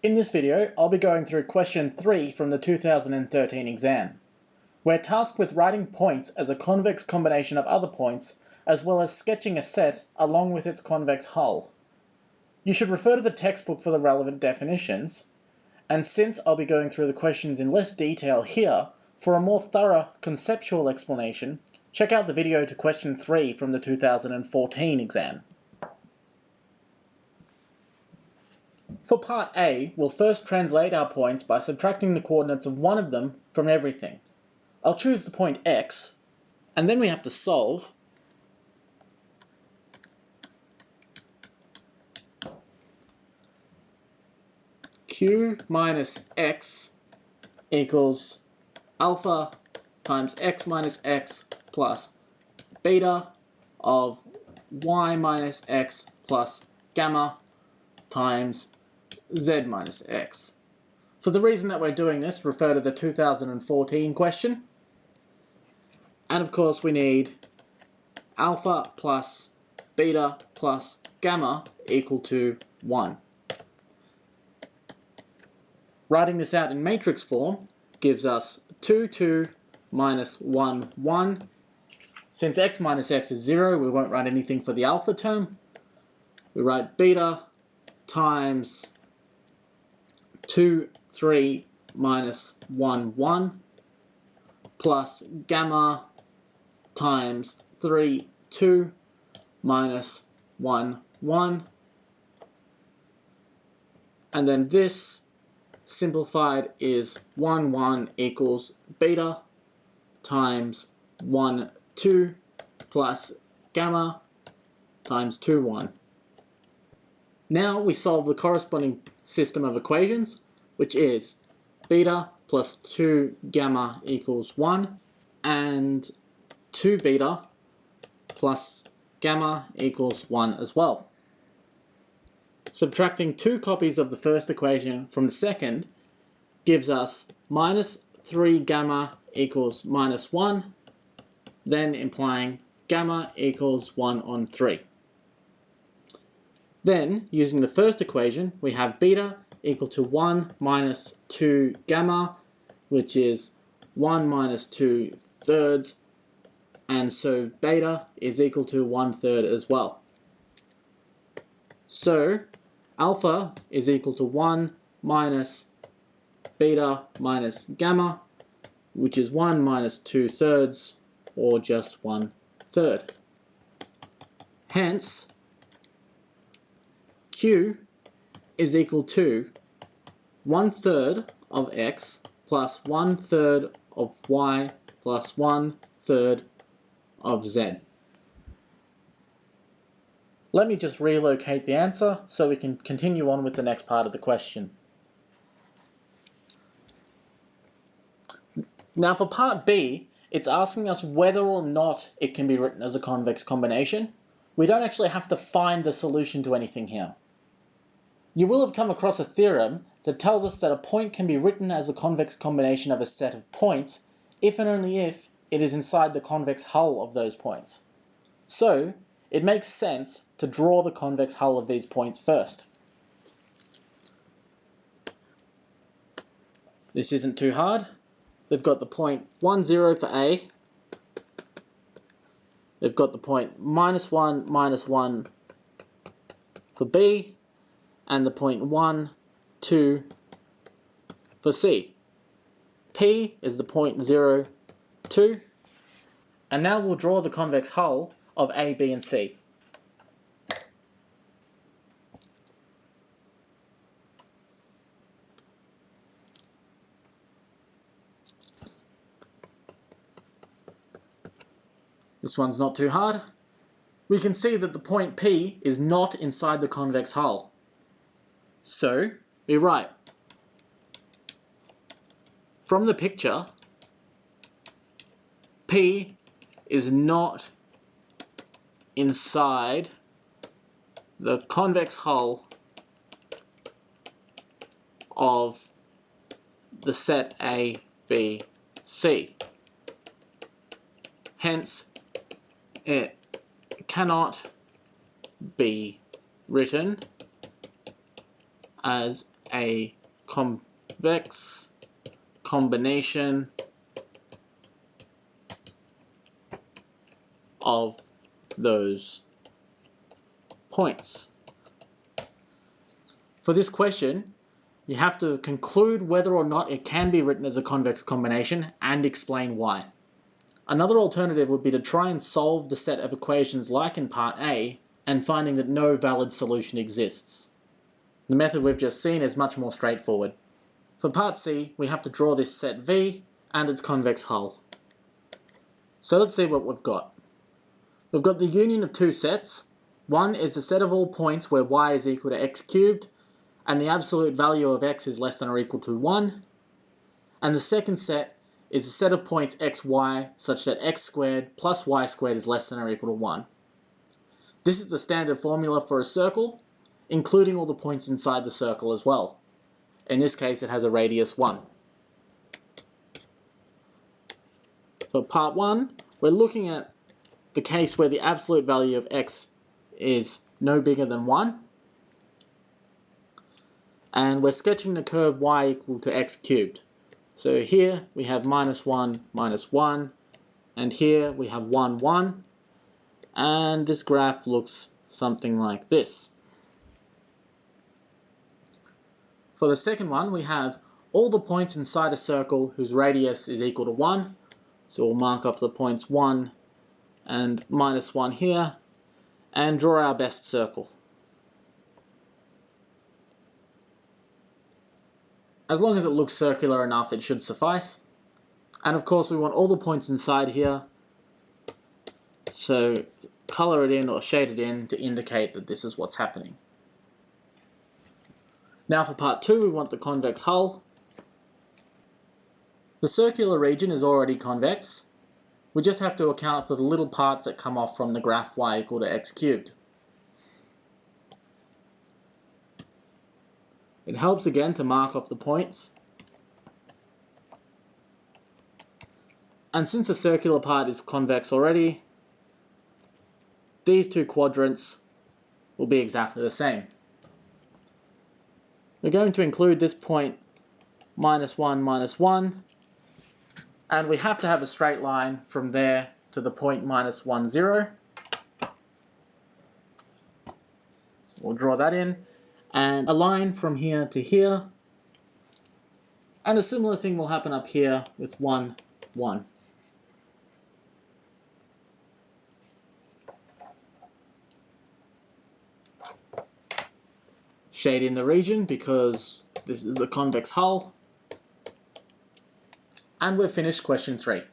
In this video, I'll be going through question 3 from the 2013 exam. We're tasked with writing points as a convex combination of other points, as well as sketching a set along with its convex hull. You should refer to the textbook for the relevant definitions, and since I'll be going through the questions in less detail here, for a more thorough conceptual explanation, check out the video to question 3 from the 2014 exam. For part A, we'll first translate our points by subtracting the coordinates of one of them from everything. I'll choose the point x, and then we have to solve. Q minus x equals alpha times x minus x plus beta of y minus x plus gamma times z minus x. For the reason that we're doing this, refer to the 2014 question. And of course we need alpha plus beta plus gamma equal to 1. Writing this out in matrix form gives us 2, 2, minus 1, 1. Since x minus x is 0, we won't write anything for the alpha term. We write beta times 2, 3, minus 1, 1, plus gamma times 3, 2, minus 1, 1. And then this simplified is 1, 1 equals beta times 1, 2 plus gamma times 2, 1. Now we solve the corresponding system of equations, which is beta plus 2 gamma equals 1, and 2 beta plus gamma equals 1 as well. Subtracting 2 copies of the first equation from the second gives us minus 3 gamma equals minus 1, then implying gamma equals 1 on 3. Then, using the first equation, we have beta equal to 1 minus 2 gamma, which is 1 minus 2 thirds, and so beta is equal to 1/3 as well. So, alpha is equal to 1 minus beta minus gamma, which is 1 minus 2/3, or just 1/3. Hence, Q is equal to 1/3 of x plus 1/3 of y plus 1/3 of z. Let me just relocate the answer so we can continue on with the next part of the question. Now for part B, it's asking us whether or not it can be written as a convex combination. We don't actually have to find the solution to anything here. You will have come across a theorem that tells us that a point can be written as a convex combination of a set of points if and only if it is inside the convex hull of those points. So, it makes sense to draw the convex hull of these points first. This isn't too hard. We've got the point 1, 0 for A. We've got the point minus 1 for B. And the point 1, 2 for C. P is the point 0, 2. And now we'll draw the convex hull of A, B, and C. This one's not too hard. We can see that the point P is not inside the convex hull. So, we write, from the picture, P is not inside the convex hull of the set A, B, C. Hence, it cannot be written as a convex combination of those points. For this question, you have to conclude whether or not it can be written as a convex combination and explain why. Another alternative would be to try and solve the set of equations like in part A and finding that no valid solution exists. The method we've just seen is much more straightforward. For part C, we have to draw this set V and its convex hull. So let's see what we've got. We've got the union of two sets. One is the set of all points where y is equal to x cubed and the absolute value of x is less than or equal to 1. And the second set is a set of points x, y such that x squared plus y squared is less than or equal to 1. This is the standard formula for a circle, including all the points inside the circle as well. In this case, it has a radius 1. For part 1, we're looking at the case where the absolute value of x is no bigger than 1. And we're sketching the curve y equal to x cubed. So here we have minus 1, minus 1, and here we have 1, 1, and this graph looks something like this. For the second one, we have all the points inside a circle whose radius is equal to 1, so we'll mark up the points 1 and minus 1 here, and draw our best circle. As long as it looks circular enough, it should suffice. And of course, we want all the points inside here, so color it in or shade it in to indicate that this is what's happening. Now for part 2, we want the convex hull. The circular region is already convex. We just have to account for the little parts that come off from the graph y equal to x cubed. It helps again to mark off the points. And since the circular part is convex already, these two quadrants will be exactly the same. We're going to include this point minus 1, minus 1, and we have to have a straight line from there to the point minus 1, 0. So we'll draw that in. And a line from here to here, and a similar thing will happen up here with 1, 1. Shade in the region because this is the convex hull, and we've finished question 3.